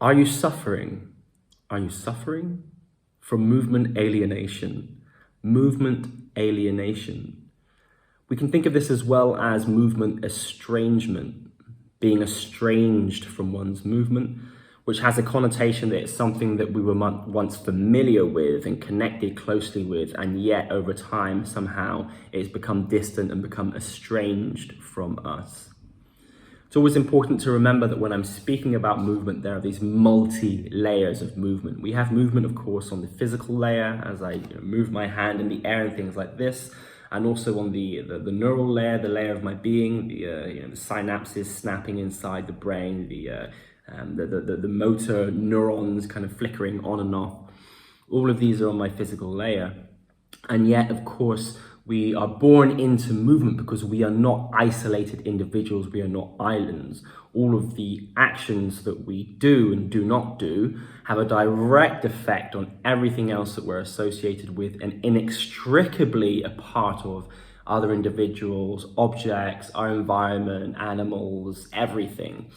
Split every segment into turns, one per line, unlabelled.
Are you suffering? Are you suffering from movement alienation? Movement alienation. We can think of this as well as movement estrangement, being estranged from one's movement, which has a connotation that it's something that we were once familiar with and connected closely with, and yet over time somehow it's become distant and become estranged from us. It's always important to remember that when I'm speaking about movement, there are these multi-layers of movement. We have movement, of course, on the physical layer, as I move my hand in the air and things like this, and also on the neural layer, the layer of my being, the synapses snapping inside the brain, the motor neurons kind of flickering on and off. All of these are on my physical layer. And yet, of course, we are born into movement because we are not isolated individuals, we are not islands. All of the actions that we do and do not do have a direct effect on everything else that we're associated with and inextricably a part of other individuals, objects, our environment, animals, everything.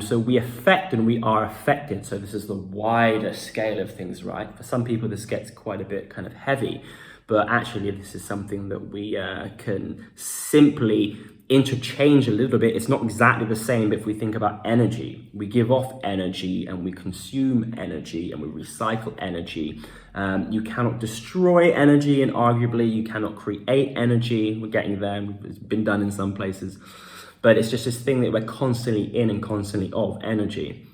So we affect and we are affected. So this is the wider scale of things, right? For some people, this gets quite a bit kind of heavy. But actually, this is something that we can simply interchange a little bit. It's not exactly the same, but if we think about energy, we give off energy and we consume energy and we recycle energy. You cannot destroy energy, and arguably you cannot create energy. We're getting there, it's been done in some places. But it's just this thing that we're constantly in and constantly of energy.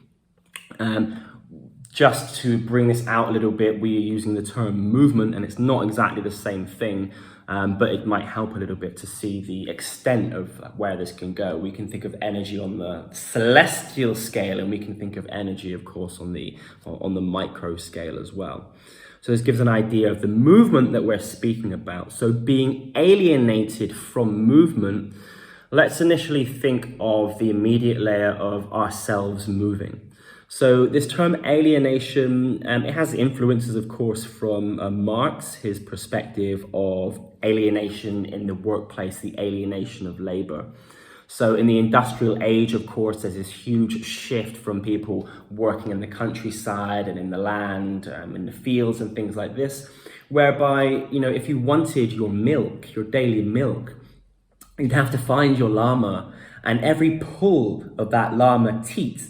Just to bring this out a little bit, we are using the term movement, and it's not exactly the same thing, but it might help a little bit to see the extent of where this can go. We can think of energy on the celestial scale, and we can think of energy, of course, on the micro scale as well. So this gives an idea of the movement that we're speaking about. So being alienated from movement, let's initially think of the immediate layer of ourselves moving. So this term alienation, it has influences, of course, from Marx, his perspective of alienation in the workplace, the alienation of labor. So in the industrial age, of course, there's this huge shift from people working in the countryside and in the land, in the fields and things like this, whereby, if you wanted your milk, your daily milk, you'd have to find your llama, and every pull of that llama teat,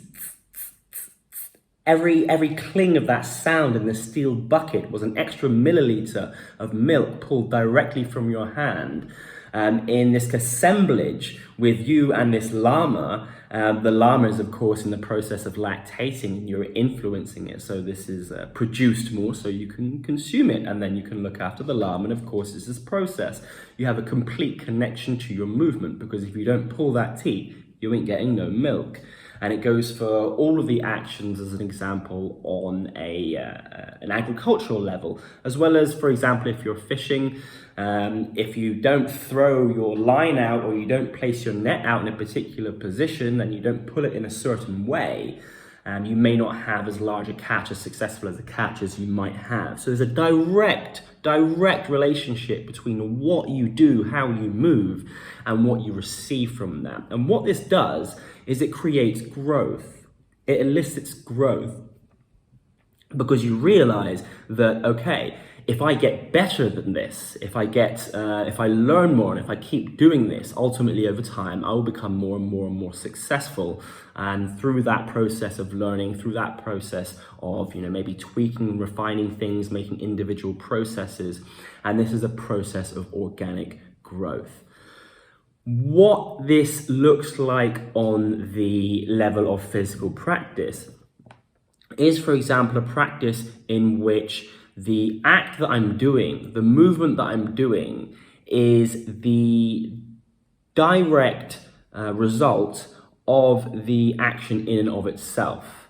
every cling of that sound in the steel bucket was an extra milliliter of milk pulled directly from your hand. In this assemblage with you and this llama, the llama is, of course, in the process of lactating, and you're influencing it. So this is produced more so you can consume it, and then you can look after the llama. And of course, it's this process. You have a complete connection to your movement, because if you don't pull that teat, you ain't getting no milk. And it goes for all of the actions as an example on an agricultural level, as well as, for example, if you're fishing, if you don't throw your line out or you don't place your net out in a particular position and you don't pull it in a certain way, you may not have as large a catch, as successful as a catch as you might have. So there's a direct relationship between what you do, how you move, and what you receive from that. And what this does is it creates growth. It elicits growth, because you realize that, okay, if I get better than this, if I learn more, and if I keep doing this, ultimately over time, I will become more and more and more successful. And through that process of learning, through that process of, maybe tweaking, refining things, making individual processes, and this is a process of organic growth. What this looks like on the level of physical practice is, for example, a practice in which the act that I'm doing, the movement that I'm doing, is the direct result of the action in and of itself.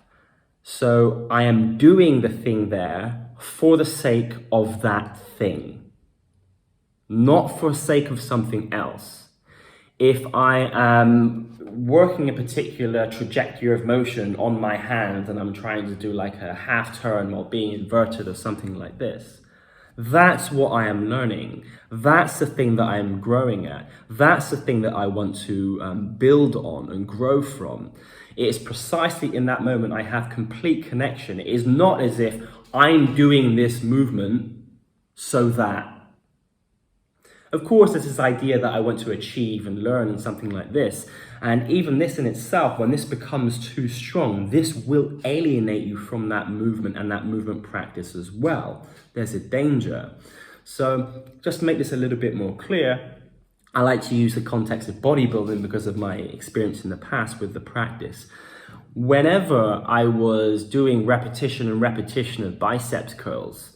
So I am doing the thing there for the sake of that thing, not for the sake of something else. If I am working a particular trajectory of motion on my hand and I'm trying to do like a half turn while being inverted or something like this, That's what I am learning. That's the thing that I am growing at. That's the thing that I want to build on and grow from. It is precisely in that moment I have complete connection. It is not as if I'm doing this movement so that. Of course, there's this idea that I want to achieve and learn and something like this. And even this in itself, when this becomes too strong, this will alienate you from that movement and that movement practice as well. There's a danger. So just to make this a little bit more clear, I like to use the context of bodybuilding because of my experience in the past with the practice. Whenever I was doing repetition and repetition of biceps curls,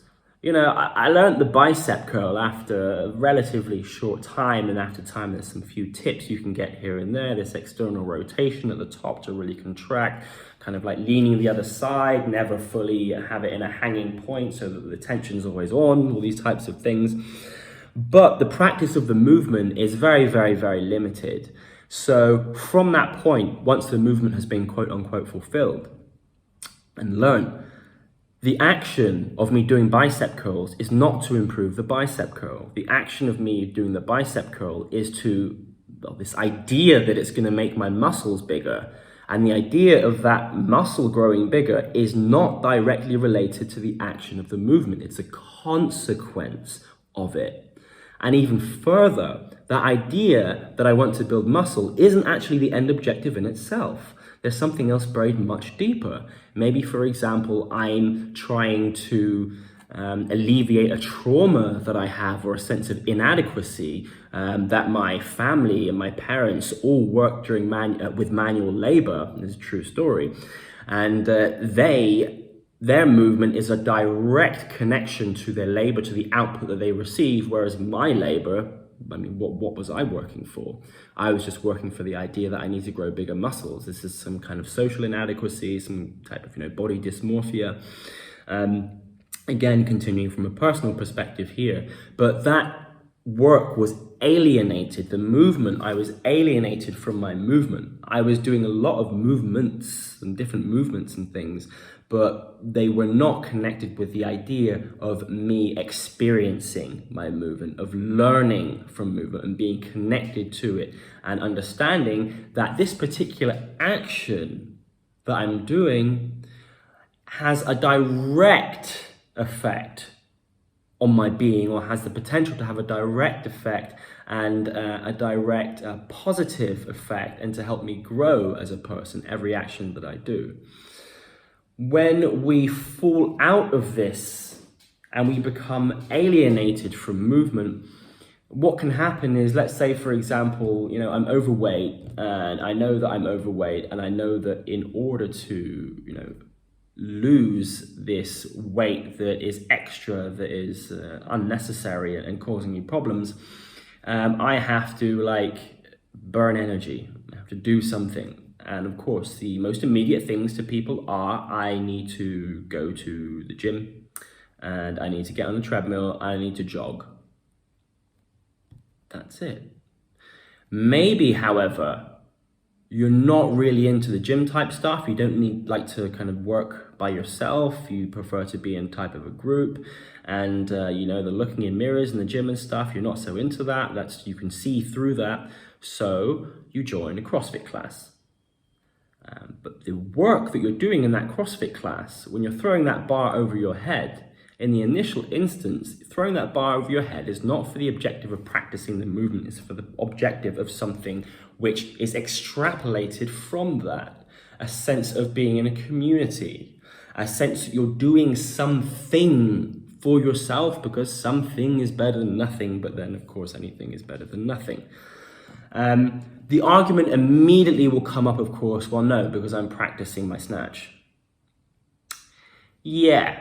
I learned the bicep curl after a relatively short time, and after time there's some few tips you can get here and there. This external rotation at the top to really contract, kind of like leaning the other side, never fully have it in a hanging point so that the tension's always on, all these types of things. But the practice of the movement is very, very, very limited. So from that point, once the movement has been quote unquote fulfilled and learned, the action of me doing bicep curls is not to improve the bicep curl. The action of me doing the bicep curl is this idea that it's going to make my muscles bigger. And the idea of that muscle growing bigger is not directly related to the action of the movement. It's a consequence of it. And even further, the idea that I want to build muscle isn't actually the end objective in itself. There's something else buried much deeper. Maybe, for example, I'm trying to alleviate a trauma that I have, or a sense of inadequacy that my family and my parents all worked during with manual labor. This is a true story. And their movement is a direct connection to their labor, to the output that they receive, whereas my labor, what was I working for? I was just working for the idea that I need to grow bigger muscles. This is some kind of social inadequacy, some type of body dysmorphia. Again, continuing from a personal perspective here, but that work was alienated. The movement, I was alienated from my movement. I was doing a lot of movements and different movements and things, but they were not connected with the idea of me experiencing my movement, of learning from movement and being connected to it, and understanding that this particular action that I'm doing has a direct effect on my being, or has the potential to have a direct effect and a direct positive effect, and to help me grow as a person, every action that I do. When we fall out of this and we become alienated from movement, what can happen is, let's say, for example, I'm overweight, and I know that I'm overweight, and I know that in order to, lose this weight that is extra, that is unnecessary and causing me problems, I have to burn energy. I have to do something. And of course, the most immediate things to people are, I need to go to the gym, and I need to get on the treadmill, I need to jog. That's it. Maybe, however, you're not really into the gym type stuff. You don't like to kind of work by yourself. You prefer to be in type of a group, and the looking in mirrors in the gym and stuff, you're not so into that. You can see through that. So you join a CrossFit class. But the work that you're doing in that CrossFit class, when you're throwing that bar over your head, in the initial instance, throwing that bar over your head is not for the objective of practicing the movement. It's for the objective of something which is extrapolated from that. A sense of being in a community, a sense that you're doing something for yourself, because something is better than nothing, but then of course anything is better than nothing. The argument immediately will come up, of course, well, no, because I'm practicing my snatch. Yeah,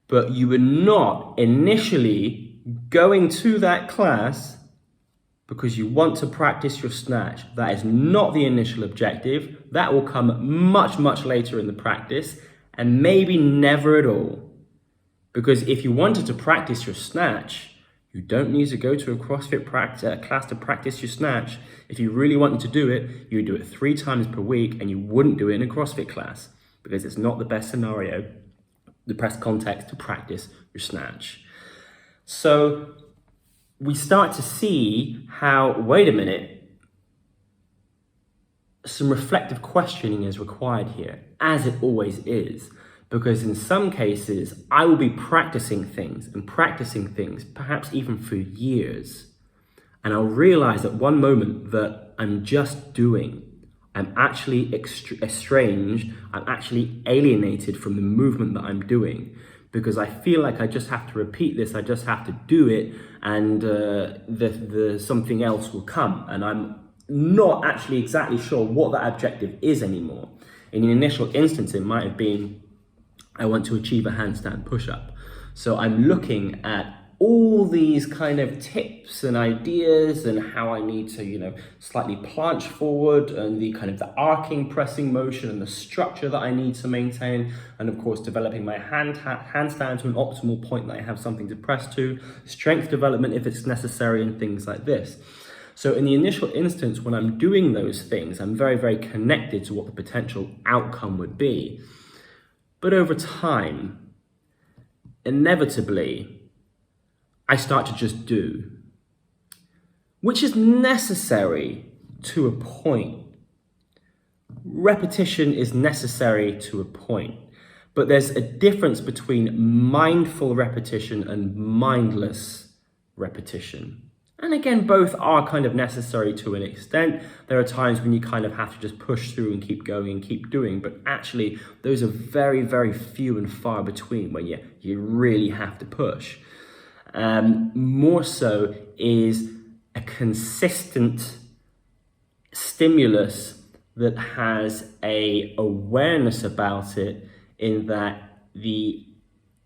but you were not initially going to that class because you want to practice your snatch. That is not the initial objective. That will come much, much later in the practice, and maybe never at all. Because if you wanted to practice your snatch, you don't need to go to a CrossFit class to practice your snatch. If you really wanted to do it, you would do it 3 times per week, and you wouldn't do it in a CrossFit class, because it's not the best scenario, the best context to practice your snatch. So we start to see how, wait a minute, some reflective questioning is required here, as it always is. Because in some cases, I will be practicing things, perhaps even for years. And I'll realize at one moment that I'm just doing. I'm actually estranged, I'm actually alienated from the movement that I'm doing. Because I feel like I just have to repeat this, I just have to do it, and the something else will come. And I'm not actually exactly sure what that objective is anymore. In the initial instance, it might have been, I want to achieve a handstand push-up. So I'm looking at all these kind of tips and ideas and how I need to, slightly planche forward, and the kind of the arcing pressing motion and the structure that I need to maintain. And of course, developing my handstand to an optimal point that I have something to press to, strength development if it's necessary, and things like this. So in the initial instance, when I'm doing those things, I'm very, very connected to what the potential outcome would be. But over time, inevitably, I start to just do, which is necessary to a point. Repetition is necessary to a point, but there's a difference between mindful repetition and mindless repetition. And again, both are kind of necessary to an extent. There are times when you kind of have to just push through and keep going and keep doing, but actually those are very, very few and far between when you really have to push. More so is a consistent stimulus that has a awareness about it, in that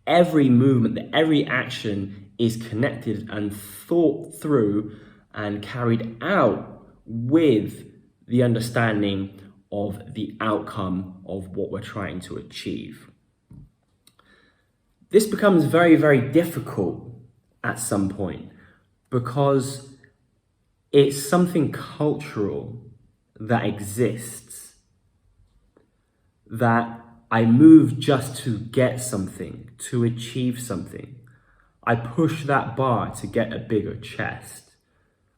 every movement, every action is connected and thought through and carried out with the understanding of the outcome of what we're trying to achieve. This becomes very, very difficult at some point, because it's something cultural that exists, that I move just to get something, to achieve something. I push that bar to get a bigger chest.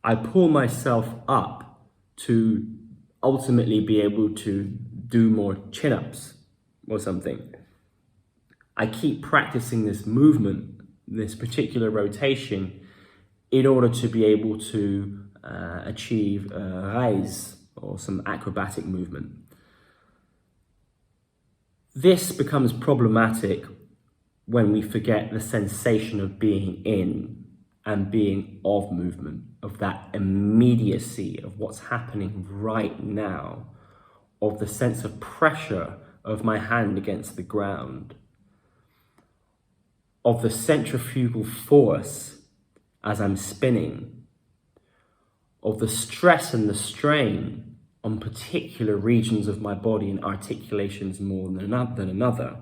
I pull myself up to ultimately be able to do more chin-ups or something. I keep practicing this movement, this particular rotation, in order to be able to achieve a rise or some acrobatic movement. This becomes problematic when we forget the sensation of being in and being of movement, of that immediacy of what's happening right now, of the sense of pressure of my hand against the ground, of the centrifugal force as I'm spinning, of the stress and the strain on particular regions of my body and articulations more than another.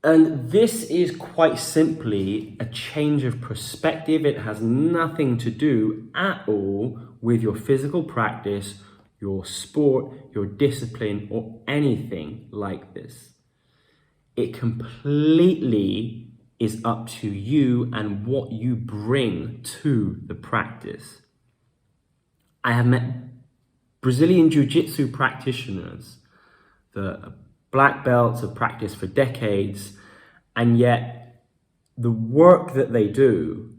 And this is quite simply a change of perspective. It has nothing to do at all with your physical practice, your sport, your discipline, or anything like this. It completely is up to you and what you bring to the practice. I have met Brazilian Jiu-Jitsu practitioners, the black belts have practiced for decades, and yet the work that they do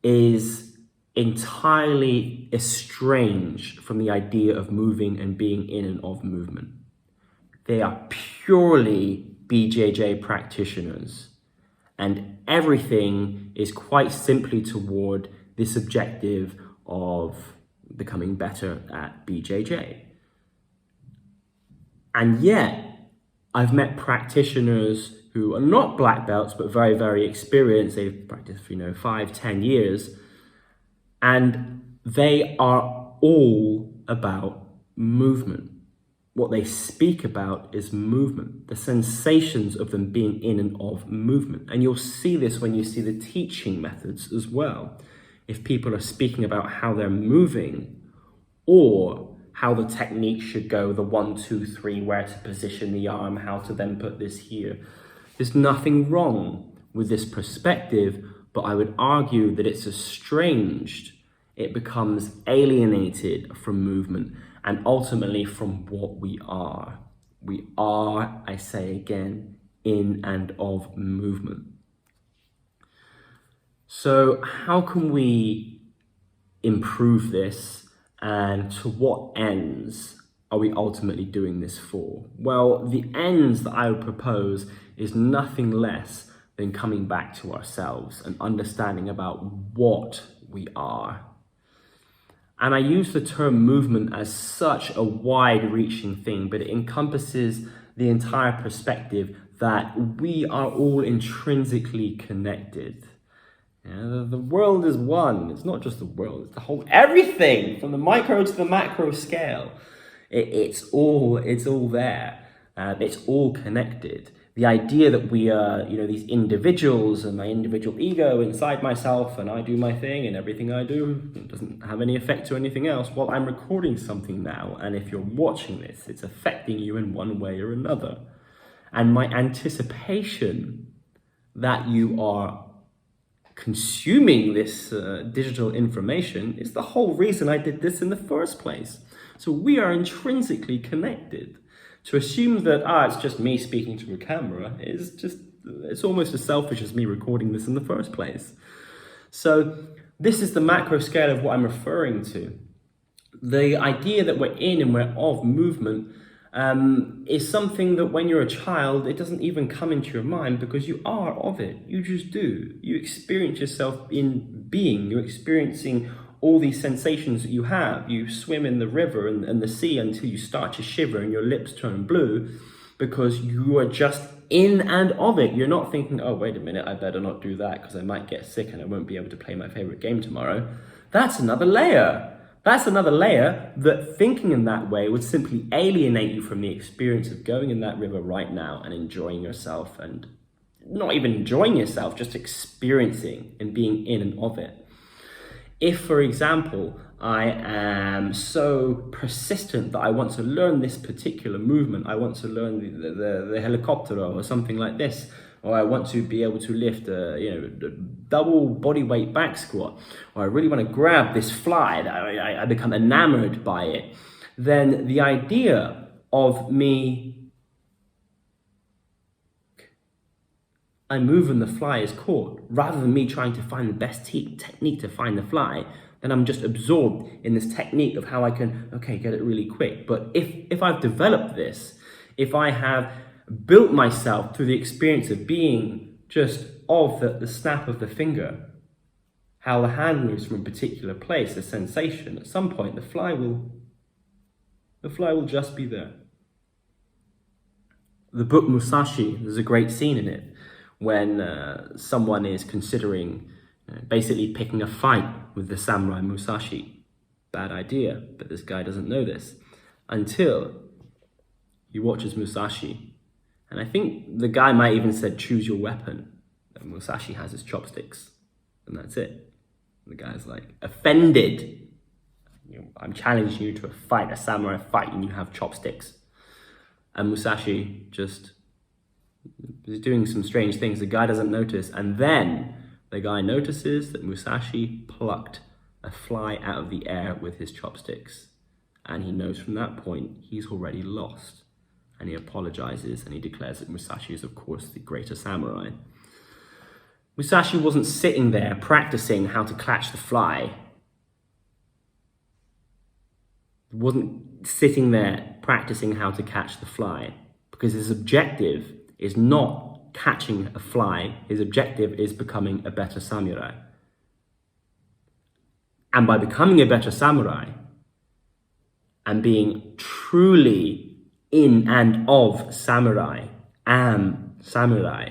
is entirely estranged from the idea of moving and being in and of movement. They are purely BJJ practitioners, and everything is quite simply toward this objective of becoming better at BJJ. And yet, I've met practitioners who are not black belts, but very, very experienced. They've practiced for, 5-10 years. And they are all about movement. What they speak about is movement, the sensations of them being in and of movement. And you'll see this when you see the teaching methods as well. If people are speaking about how they're moving, or how the technique should go, the 1, 2, 3, where to position the arm, how to then put this here. There's nothing wrong with this perspective, but I would argue that it's estranged. It becomes alienated from movement and ultimately from what we are. We are, I say again, in and of movement. So how can we improve this, and to what ends are we ultimately doing this for? Well, the ends that I would propose is nothing less than coming back to ourselves and understanding about what we are. And I use the term movement as such a wide-reaching thing, but it encompasses the entire perspective that we are all intrinsically connected. The world is one. It's not just the world, it's the whole, everything from the micro to the macro scale. It's all there. It's all connected. The idea that we are, these individuals and my individual ego inside myself, and I do my thing and everything I do, it doesn't have any effect to anything else. Well, I'm recording something now, and if you're watching this, it's affecting you in one way or another. And my anticipation that you are consuming this digital information is the whole reason I did this in the first place. So we are intrinsically connected. To assume that, it's just me speaking to a camera it's almost as selfish as me recording this in the first place. So this is the macro scale of what I'm referring to. The idea that we're in and we're of movement is something that when you're a child, it doesn't even come into your mind because you are of it. You just do. You experience yourself in being. You're experiencing all these sensations that you have. You swim in the river and the sea until you start to shiver and your lips turn blue because you are just in and of it. You're not thinking, oh, wait a minute, I better not do that because I might get sick and I won't be able to play my favorite game tomorrow. That's another layer. That's another layer that thinking in that way would simply alienate you from the experience of going in that river right now and enjoying yourself, and not even enjoying yourself, just experiencing and being in and of it. If, for example, I am so persistent that I want to learn this particular movement, I want to learn the helicopter or something like this, or I want to be able to lift a double body weight back squat, or I really want to grab this fly, that I become enamored by it, then the idea of I'm moving, the fly is caught, rather than me trying to find the best technique to find the fly, then I'm just absorbed in this technique of how I can, get it really quick. But if I've developed this, if I have built myself through the experience of being just of the snap of the finger, how the hand moves from a particular place, a sensation, at some point the fly will just be there. The book Musashi, there's a great scene in it when someone is considering basically picking a fight with the samurai Musashi. Bad idea, but this guy doesn't know this until he watches Musashi. And I think the guy might even said, choose your weapon. And Musashi has his chopsticks, and that's it. And the guy's like, offended. I'm challenging you to a samurai fight, and you have chopsticks. And Musashi just is doing some strange things. The guy doesn't notice, and then the guy notices that Musashi plucked a fly out of the air with his chopsticks. And he knows from that point he's already lost. And he apologizes and he declares that Musashi is, of course, the greater samurai. Musashi wasn't sitting there practicing how to catch the fly. He wasn't sitting there practicing how to catch the fly, because his objective is not catching a fly. His objective is becoming a better samurai. And by becoming a better samurai and being truly in and of samurai, am samurai,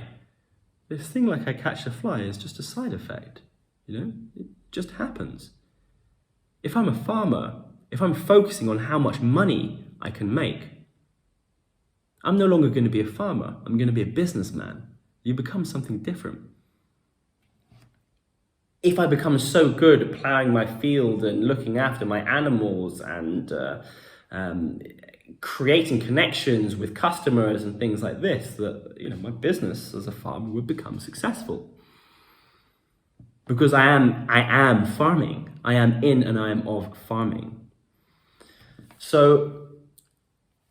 this thing like I catch a fly is just a side effect. It just happens. If I'm a farmer, if I'm focusing on how much money I can make, I'm no longer going to be a farmer. I'm going to be a businessman. You become something different. If I become so good at plowing my field and looking after my animals and creating connections with customers and things like this, that my business as a farmer would become successful. Because I am farming. I am in and I am of farming. So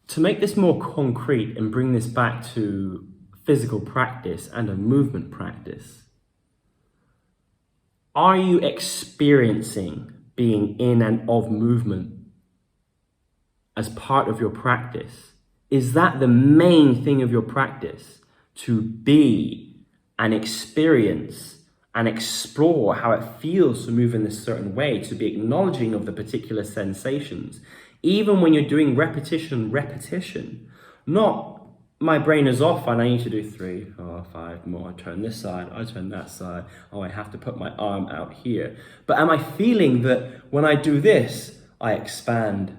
to make this more concrete and bring this back to physical practice and a movement practice, are you experiencing being in and of movement as part of your practice? Is that the main thing of your practice? To be and experience and explore how it feels to move in this certain way, to be acknowledging of the particular sensations, even when you're doing repetition, not my brain is off and I need to do 3 or 5 more. I turn this side, I turn that side. Oh, I have to put my arm out here. But am I feeling that when I do this, I expand?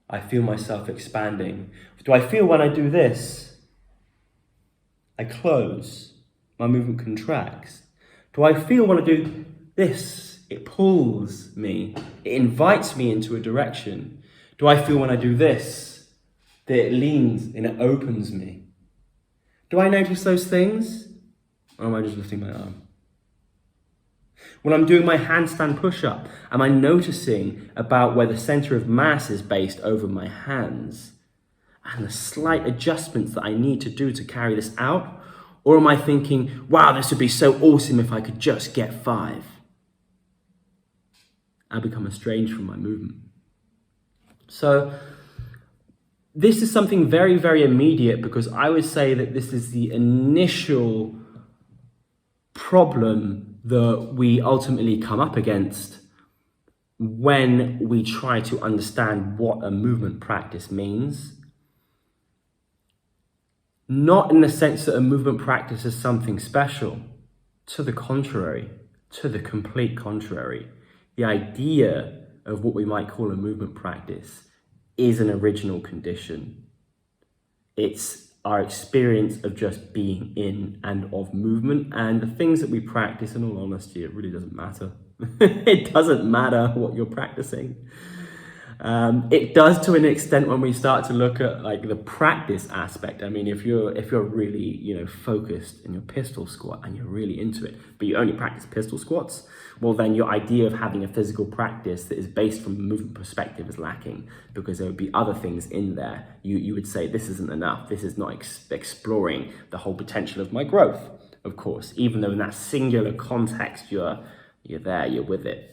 I feel myself expanding. Do I feel when I do this, I close, my movement contracts? Do I feel when I do this, it pulls me, it invites me into a direction? Do I feel when I do this, that it leans and it opens me? Do I notice those things? Or am I just lifting my arm? When I'm doing my handstand push-up, am I noticing about where the center of mass is based over my hands and the slight adjustments that I need to do to carry this out? Or am I thinking, wow, this would be so awesome if I could just get 5? I become estranged from my movement. So this is something very, very immediate, because I would say that this is the initial problem that we ultimately come up against when we try to understand what a movement practice means. Not in the sense that a movement practice is something special. To the contrary, to the complete contrary. The idea of what we might call a movement practice is an original condition. It's our experience of just being in and of movement, and the things that we practice, in all honesty, it really doesn't matter. It doesn't matter what you're practicing. It does to an extent when we start to look at like the practice aspect. I mean, if you're really focused in your pistol squat and you're really into it, but you only practice pistol squats, well then your idea of having a physical practice that is based from a movement perspective is lacking, because there would be other things in there. You would say, this isn't enough. This is not exploring the whole potential of my growth. Of course, even though in that singular context you're there, you're with it.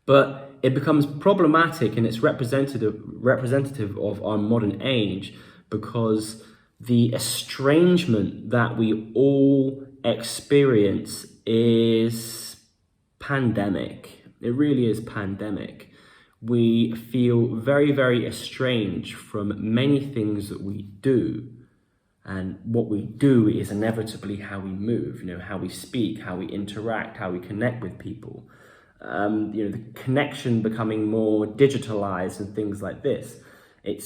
But it becomes problematic, and it's representative of our modern age, because the estrangement that we all experience is pandemic. It really is pandemic. We feel very, very estranged from many things that we do. And what we do is inevitably how we move, how we speak, how we interact, how we connect with people. The connection becoming more digitalized and things like this.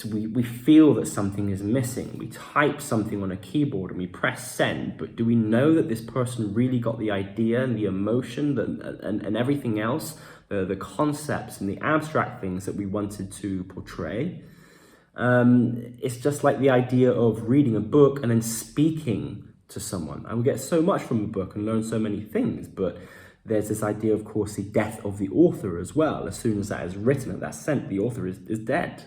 We feel that something is missing. We type something on a keyboard and we press send, but do we know that this person really got the idea and the emotion and everything else, the concepts and the abstract things that we wanted to portray? It's just like the idea of reading a book and then speaking to someone. And we get so much from a book and learn so many things, but there's this idea, of course, the death of the author as well. As soon as that is written and that's sent, the author is dead.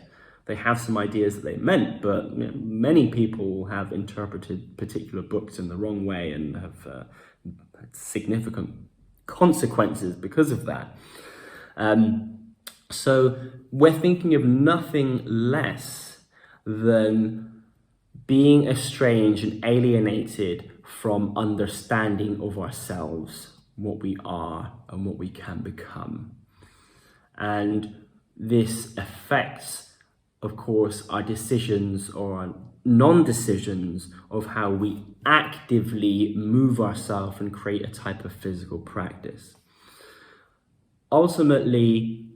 They have some ideas that they meant, but many people have interpreted particular books in the wrong way and have had significant consequences because of that. So we're thinking of nothing less than being estranged and alienated from understanding of ourselves, what we are and what we can become. And this affects, of course, our decisions or our non-decisions of how we actively move ourselves and create a type of physical practice. Ultimately,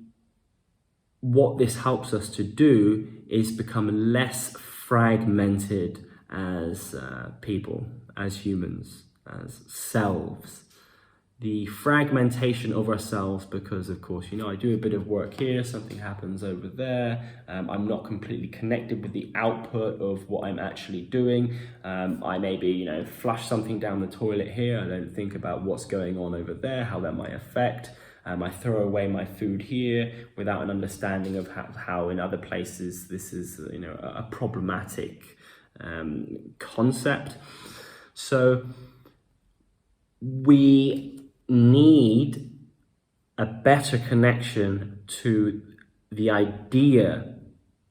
what this helps us to do is become less fragmented as people, as humans, as selves. the fragmentation of ourselves, because of course, I do a bit of work here, something happens over there, I'm not completely connected with the output of what I'm actually doing. I maybe, flush something down the toilet here, I don't think about what's going on over there, how that might affect. I throw away my food here without an understanding of how in other places this is, a problematic concept. So we need a better connection to the idea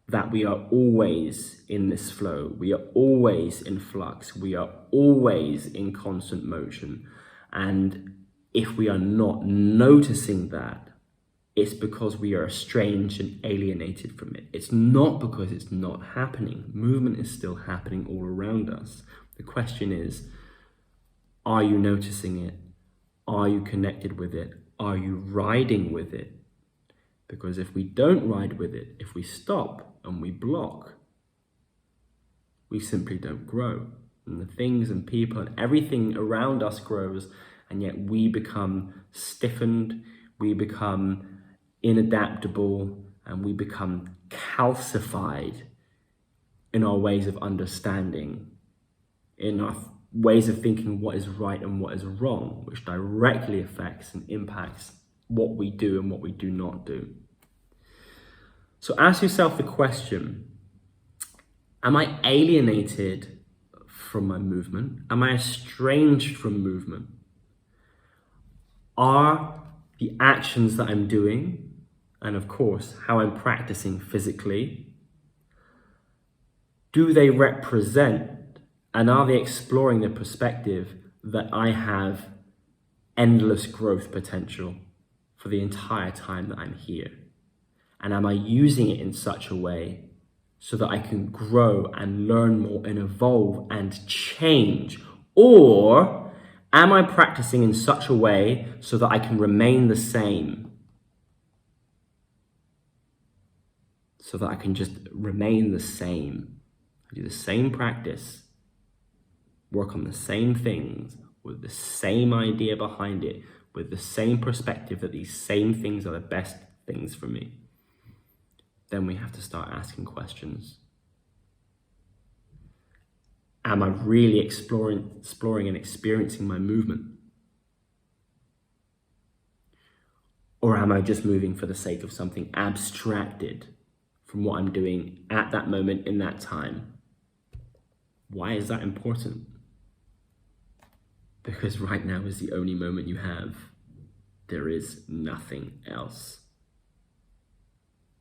that we are always in this flow, we are always in flux, we are always in constant motion. And if we are not noticing that, it's because we are estranged and alienated from it. It's not because it's not happening. Movement is still happening all around us. The question is, are you noticing it? Are you connected with it? Are you riding with it? Because if we don't ride with it, if we stop and we block, we simply don't grow. And the things and people and everything around us grows, and yet we become stiffened, we become inadaptable, and we become calcified in our ways of understanding, in our ways of thinking what is right and what is wrong, which directly affects and impacts what we do and what we do not do. So ask yourself the question, am I alienated from my movement? Am I estranged from movement? Are the actions that I'm doing, and of course how I'm practicing physically, do they represent and are they exploring the perspective that I have endless growth potential for the entire time that I'm here? And am I using it in such a way so that I can grow and learn more and evolve and change? Or am I practicing in such a way so that I can remain the same? So that I can just remain the same. I do the same practice, work on the same things, with the same idea behind it, with the same perspective that these same things are the best things for me. Then we have to start asking questions. Am I really exploring and experiencing my movement? Or am I just moving for the sake of something abstracted from what I'm doing at that moment in that time? Why is that important? Because right now is the only moment you have. There is nothing else.